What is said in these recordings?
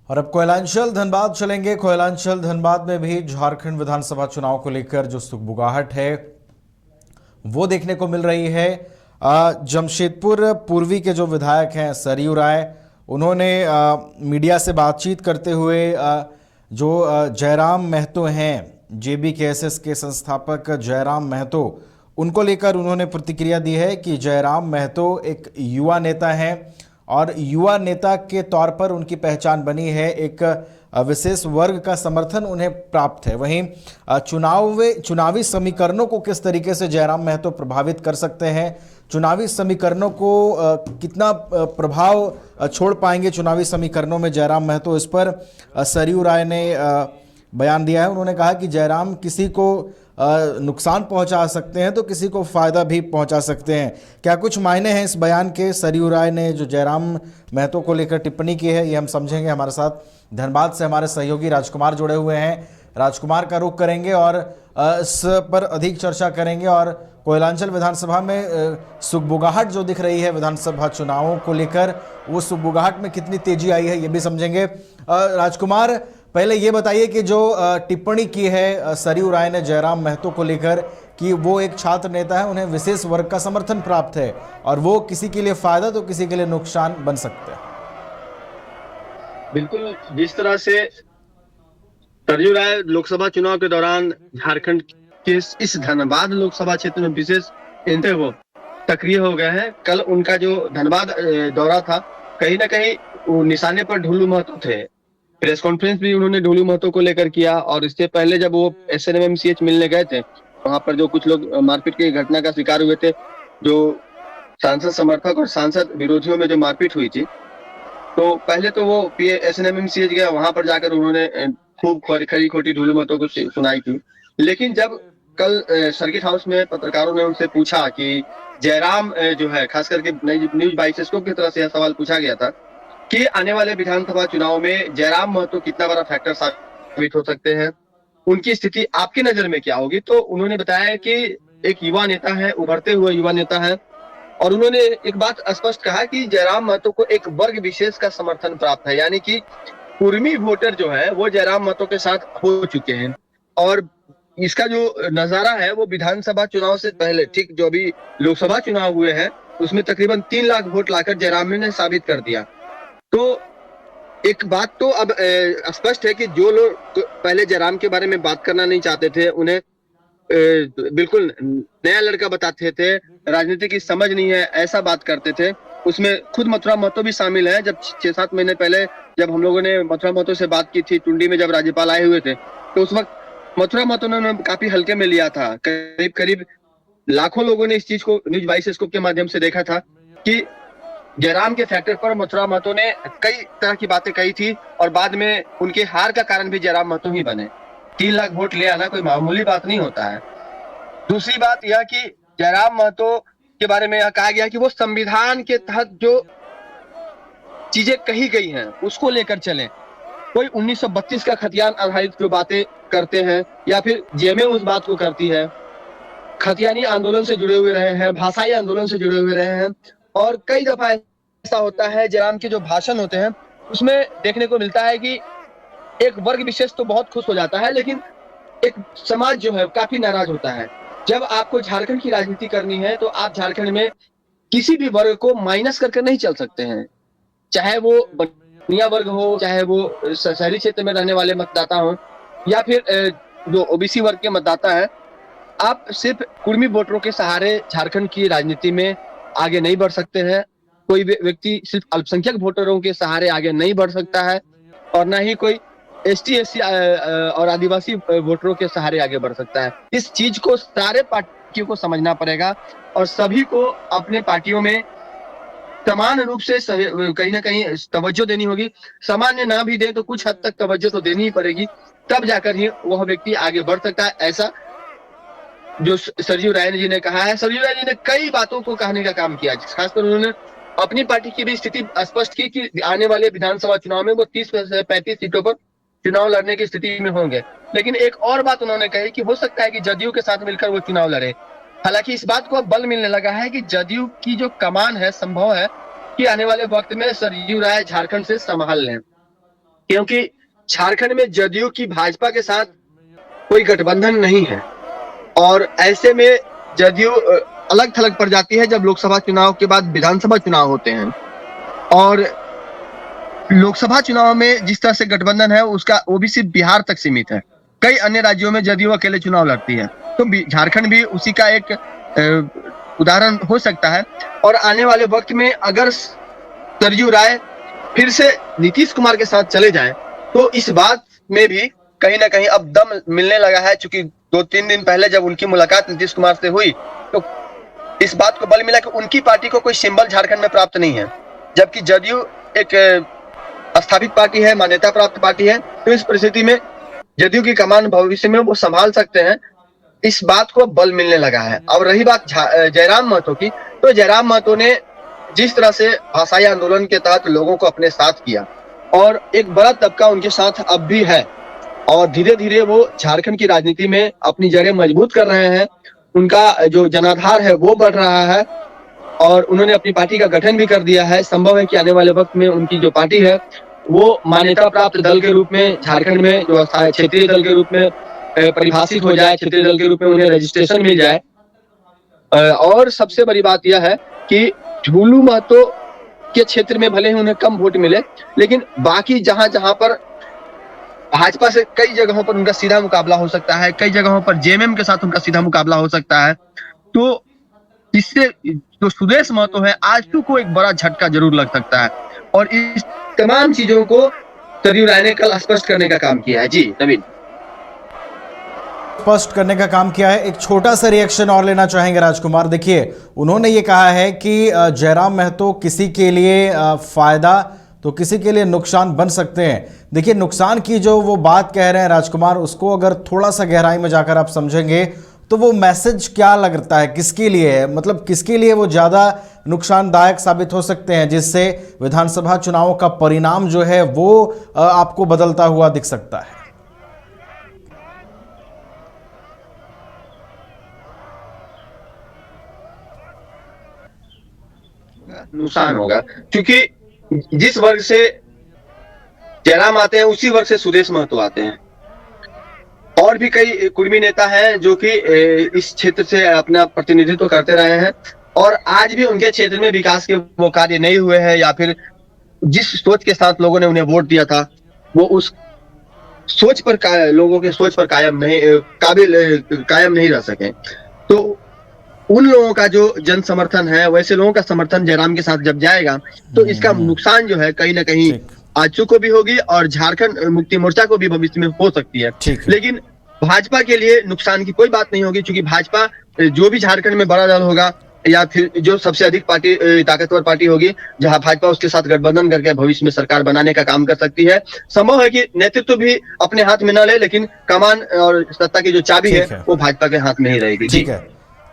और अब कोयलांचल धनबाद चलेंगे। कोयलांचल धनबाद में भी झारखंड विधानसभा चुनाव को लेकर जो सुगबुगाहट है वो देखने को मिल रही है। जमशेदपुर पूर्वी के जो विधायक हैं सरयू राय, उन्होंने मीडिया से बातचीत करते हुए जो जयराम महतो हैं, JBKSS के संस्थापक जयराम महतो, उनको लेकर उन्होंने प्रतिक्रिया दी है कि जयराम महतो एक युवा नेता हैं और युवा नेता के तौर पर उनकी पहचान बनी है। एक विशेष वर्ग का समर्थन उन्हें प्राप्त है। वहीं चुनावी समीकरणों को किस तरीके से जयराम महतो प्रभावित कर सकते हैं, चुनावी समीकरणों को कितना प्रभाव छोड़ पाएंगे चुनावी समीकरणों में जयराम महतो, इस पर सरयू राय ने बयान दिया है। उन्होंने कहा कि जयराम किसी को नुकसान पहुंचा सकते हैं तो किसी को फायदा भी पहुंचा सकते हैं। क्या कुछ मायने हैं इस बयान के? सरयू राय ने जो जयराम महतो को लेकर टिप्पणी की है, ये हम समझेंगे। हमारे साथ धनबाद से हमारे सहयोगी राजकुमार जुड़े हुए हैं। राजकुमार का रुख करेंगे और इस पर अधिक चर्चा करेंगे। और कोयलांचल विधानसभा में सुगबुगाहट जो दिख रही है विधानसभा चुनावों को लेकर, वो सुगबुगाहट में कितनी तेजी आई है ये भी समझेंगे। राजकुमार, पहले ये बताइए कि जो टिप्पणी की है सरयू राय ने जयराम महतो को लेकर कि वो एक छात्र नेता है, उन्हें विशेष वर्ग का समर्थन प्राप्त है और वो किसी के लिए फायदा तो किसी के लिए नुकसान बन सकते हैं। बिल्कुल, जिस तरह से सरयू राय लोकसभा चुनाव के दौरान झारखंड के इस धनबाद लोकसभा क्षेत्र में विशेष एंट्री हो सक्रिय हो गए हैं। कल उनका जो धनबाद दौरा था, कहीं ना कहीं निशाने पर ढुल्लू महतो थे। प्रेस कॉन्फ्रेंस भी उन्होंने ढुल्लू महतो को लेकर किया और इससे पहले जब वो SNMMCH मिलने गए थे, वहां पर जो कुछ लोग मारपीट की घटना का शिकार हुए थे, जो सांसद समर्थक और सांसद विरोधियों में जो मारपीट हुई थी, तो पहले तो वो SNMMCH गया, वहां पर जाकर उन्होंने खूब खरी खोटी ढुल्लू महतो को सुनाई थी। लेकिन जब कल सर्किट हाउस में पत्रकारों ने उनसे पूछा कि जयराम जो है, खास करके न्यूज 22 की तरफ से यह सवाल पूछा गया था कि आने वाले विधानसभा चुनाव में जयराम महतो कितना बड़ा फैक्टर साबित हो सकते हैं, उनकी स्थिति आपकी नजर में क्या होगी, तो उन्होंने बताया कि एक युवा नेता है, उभरते हुए युवा नेता है। और उन्होंने एक बात स्पष्ट कहा कि जयराम महतो को एक वर्ग विशेष का समर्थन प्राप्त है, यानी कि कुर्मी वोटर जो है वो जयराम महतो के साथ हो चुके हैं। और इसका जो नजारा है वो विधानसभा चुनाव से पहले, ठीक जो अभी लोकसभा चुनाव हुए हैं, उसमें तकरीबन 3 लाख वोट लाकर जयराम ने साबित कर दिया। तो एक बात तो अब स्पष्ट है कि जो लोग पहले जयराम के बारे में बात करना नहीं चाहते थे, उन्हें बिल्कुल नया लड़का बताते थे, राजनीति की समझ नहीं है, ऐसा बात करते थे। उसमें खुद मथुरा महतो भी शामिल है। जब 6-7 महीने पहले जब हम लोगों ने मथुरा महतो से बात की थी, टुंडी में जब राज्यपाल आए हुए थे, तो उस वक्त मथुरा महतो ने काफी हल्के में लिया था। करीब करीब लाखों लोगों ने इस चीज को न्यूज 22 के माध्यम से देखा था कि जयराम के फैक्टर पर मथुरा महतो ने कई तरह की बातें कही थी और बाद में उनके हार का कारण भी जयराम महतो ही बने। 3 लाख वोट ले आना कोई मामूली बात नहीं होता है। दूसरी बात यह कि जयराम महतो के बारे में यह कहा गया कि वो संविधान के तहत जो चीजें कही गई हैं उसको लेकर चले। कोई 1932 का खतियान आधारित जो बातें करते हैं या फिर जेएमएम उस बात को करती है, खतियानी आंदोलन से जुड़े हुए रहे हैं, भाषाई आंदोलन से जुड़े हुए रहे हैं। और कई दफा ऐसा होता है, जयराम के जो भाषण होते हैं उसमें देखने को मिलता है कि एक वर्ग विशेष तो बहुत खुश हो जाता है, लेकिन एक समाज जो है काफी नाराज होता है। जब आपको झारखंड की राजनीति करनी है तो आप झारखंड में किसी भी वर्ग को माइनस करके नहीं चल सकते हैं, चाहे वो बनिया वर्ग हो, चाहे वो शहरी क्षेत्र में रहने वाले मतदाता हो या फिर जो ओबीसी वर्ग के मतदाता है। आप सिर्फ कुर्मी वोटरों के सहारे झारखंड की राजनीति में आगे नहीं बढ़ सकते हैं। कोई व्यक्ति सिर्फ अल्पसंख्यक वोटरों के सहारे आगे नहीं बढ़ सकता है और ना ही कोई ST SC और आदिवासी वोटरों के सहारे आगे बढ़ सकता है। इस चीज को सारे पार्टियों को समझना पड़ेगा और सभी को अपने पार्टियों में समान रूप से कहीं ना कहीं तवज्जो देनी होगी। सामान्य ना भी दे तो कुछ हद तक तवज्जो तो देनी ही पड़ेगी, तब जाकर ही वह व्यक्ति आगे बढ़ सकता है। ऐसा जो सरयू राय जी ने कहा है। सरयू राय जी ने कई बातों को कहने का काम किया, खासकर उन्होंने अपनी पार्टी की भी स्थिति स्पष्ट की कि आने वाले विधानसभा चुनाव में वो 30 से 35 सीटों पर चुनाव लड़ने की स्थिति में होंगे। लेकिन एक और बात उन्होंने कही कि हो सकता है कि जदयू के साथ मिलकर वो चुनाव लड़े। हालांकि इस बात को अब बल मिलने लगा है कि जदयू की जो कमान है, संभव है कि आने वाले वक्त में सरयू राय झारखंड से संभाल लें। क्योंकि झारखंड में जदयू की भाजपा के साथ कोई गठबंधन नहीं है और ऐसे में जदयू अलग थलग पड़ जाती है जब लोकसभा चुनाव के बाद विधानसभा चुनाव होते हैं। और लोकसभा चुनाव में जिस तरह से गठबंधन है उसका वो भी सिर्फ बिहार तक सीमित है। कई अन्य राज्यों में जदयू अकेले चुनाव लड़ती है, तो झारखंड भी उसी का एक उदाहरण हो सकता है। और आने वाले वक्त में अगर सरयू राय फिर से नीतीश कुमार के साथ चले जाएं, तो इस बात में भी कहीं ना कहीं अब दम मिलने लगा है। चूंकि 2-3 दिन पहले जब उनकी मुलाकात नीतीश कुमार से हुई तो इस बात को बल मिला कि उनकी पार्टी को कोई सिंबल झारखंड में प्राप्त नहीं है, जबकि जदयू एक स्थापित पार्टी है, मान्यता प्राप्त पार्टी है। तो इस परिस्थिति में जदयू की कमान भविष्य में वो संभाल सकते हैं, इस बात को बल मिलने लगा है। अब रही बात जयराम महतो की, तो जयराम महतो ने जिस तरह से भाषाई आंदोलन के तहत लोगों को अपने साथ किया और एक बड़ा तबका उनके साथ अब भी है और धीरे धीरे वो झारखंड की राजनीति में अपनी जड़ें मजबूत कर रहे हैं। उनका जो जनाधार है वो बढ़ रहा है और उन्होंने अपनी पार्टी का गठन भी कर दिया है। संभव है कि आने वाले वक्त में उनकी जो पार्टी है वो मान्यता प्राप्त दल के रूप में झारखंड में जो क्षेत्रीय दल के रूप में परिभाषित हो जाए, क्षेत्रीय दल के रूप में उन्हें रजिस्ट्रेशन मिल जाए। और सबसे बड़ी बात यह है कि झूलू महतो के क्षेत्र में भले ही उन्हें कम वोट मिले, लेकिन बाकी जहां जहां पर भाजपा से कई जगहों पर उनका सीधा मुकाबला हो सकता है, कई जगहों पर जेएमएम के साथ उनका सीधा मुकाबला हो सकता है। तो इससे जो सुदेश महतो है आजसू को एक बड़ा झटका जरूर लग सकता है और इस तमाम चीजों को सरयू राय ने कल स्पष्ट करने का काम किया है। जी नवीन, स्पष्ट करने का काम किया है। एक छोटा सा रिएक्शन और लेना चाहेंगे राजकुमार। देखिए, उन्होंने ये कहा है कि जयराम महतो किसी के लिए फायदा तो किसी के लिए नुकसान बन सकते हैं। देखिए, नुकसान की जो वो बात कह रहे हैं राजकुमार, उसको अगर थोड़ा सा गहराई में जाकर आप समझेंगे तो वो मैसेज क्या लगता है, किसके लिए है? मतलब किसके लिए वो ज़्यादा नुकसानदायक साबित हो सकते हैं, जिससे विधानसभा चुनावों का परिणाम जो है वो आपको बदलता हुआ दिख सकता है? नुकसान होगा क्योंकि जिस वर्ग से जयराम आते हैं उसी वर्ग से सुदेश महतो आते हैं और भी कई कुर्मी नेता हैं जो कि इस क्षेत्र से अपना प्रतिनिधित्व करते रहे हैं और आज भी उनके क्षेत्र में विकास के वो कार्य नहीं हुए हैं या फिर जिस सोच के साथ लोगों ने उन्हें वोट दिया था वो उस सोच पर लोगों के सोच पर कायम नहीं रह सके। तो उन लोगों का जो जन समर्थन है, वैसे लोगों का समर्थन जयराम के साथ जब जाएगा तो इसका नुकसान जो है कहीं ना कहीं आजसू को भी होगी और झारखंड मुक्ति मोर्चा को भी भविष्य में हो सकती है। लेकिन भाजपा के लिए नुकसान की कोई बात नहीं होगी क्योंकि भाजपा जो भी झारखंड में बड़ा दल होगा या फिर जो सबसे अधिक पार्टी ताकतवर पार्टी होगी जहां भाजपा उसके साथ गठबंधन करके भविष्य में सरकार बनाने का काम कर सकती है। संभव है कि नेतृत्व भी अपने हाथ में न ले, लेकिन कमान और सत्ता की जो चाबी है वो भाजपा के हाथ में ही रहेगी। ठीक है,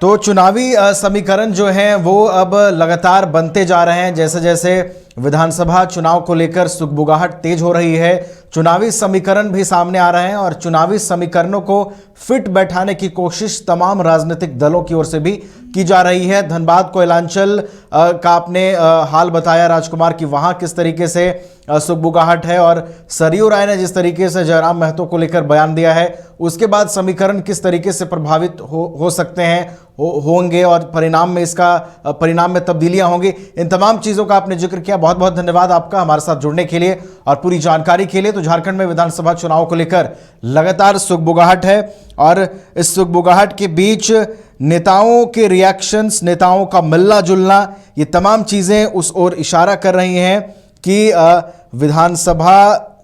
तो चुनावी समीकरण जो हैं वो अब लगातार बनते जा रहे हैं। जैसे जैसे विधानसभा चुनाव को लेकर सुगबुगाहट तेज हो रही है, चुनावी समीकरण भी सामने आ रहे हैं और चुनावी समीकरणों को फिट बैठाने की कोशिश तमाम राजनीतिक दलों की ओर से भी की जा रही है। धनबाद कोयलांचल का आपने हाल बताया राजकुमार कि वहां किस तरीके से सुगबुगाहट है और सरयू राय ने जिस तरीके से जयराम महतो को लेकर बयान दिया है, उसके बाद समीकरण किस तरीके से प्रभावित हो सकते हैं, होंगे और परिणाम में तब्दीलियां होंगी। इन तमाम चीज़ों का आपने जिक्र किया। बहुत बहुत धन्यवाद आपका हमारे साथ जुड़ने के लिए और पूरी जानकारी के लिए। तो झारखंड में विधानसभा चुनाव को लेकर लगातार सुगबुगाहट है और इस सुगबुगाहट के बीच नेताओं के रिएक्शंस, नेताओं का मिलना जुलना, ये तमाम चीज़ें उस ओर इशारा कर रही हैं कि विधानसभा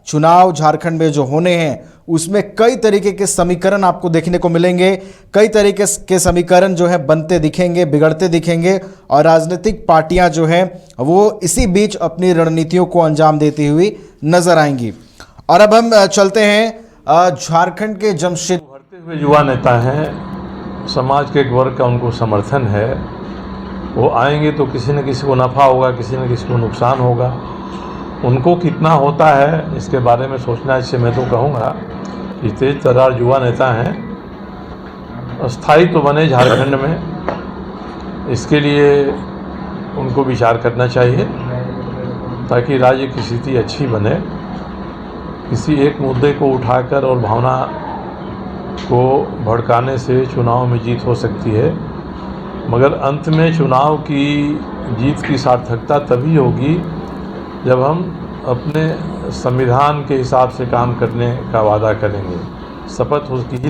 चुनाव झारखंड में जो होने हैं उसमें कई तरीके के समीकरण आपको देखने को मिलेंगे, कई तरीके के समीकरण जो है बनते दिखेंगे, बिगड़ते दिखेंगे और राजनीतिक पार्टियां जो हैं वो इसी बीच अपनी रणनीतियों को अंजाम देती हुई नजर आएंगी। और अब हम चलते हैं झारखंड के जमशेद उभरते हुए युवा नेता हैं, समाज के एक वर्ग का उनको समर्थन है, वो आएंगे तो किसी न किसी को नफ़ा होगा, किसी न किसी को नुकसान होगा। उनको कितना होता है इसके बारे में सोचना, इससे मैं तो कहूँगा कि तेज तर्रार युवा नेता हैं, स्थायी तो बने झारखंड में, इसके लिए उनको विचार करना चाहिए ताकि राज्य की स्थिति अच्छी बने किसी एक मुद्दे को उठाकर और भावना को भड़काने से चुनाव में जीत हो सकती है, मगर अंत में चुनाव की जीत की सार्थकता तभी होगी जब हम अपने संविधान के हिसाब से काम करने का वादा करेंगे। शपथ उसकी ही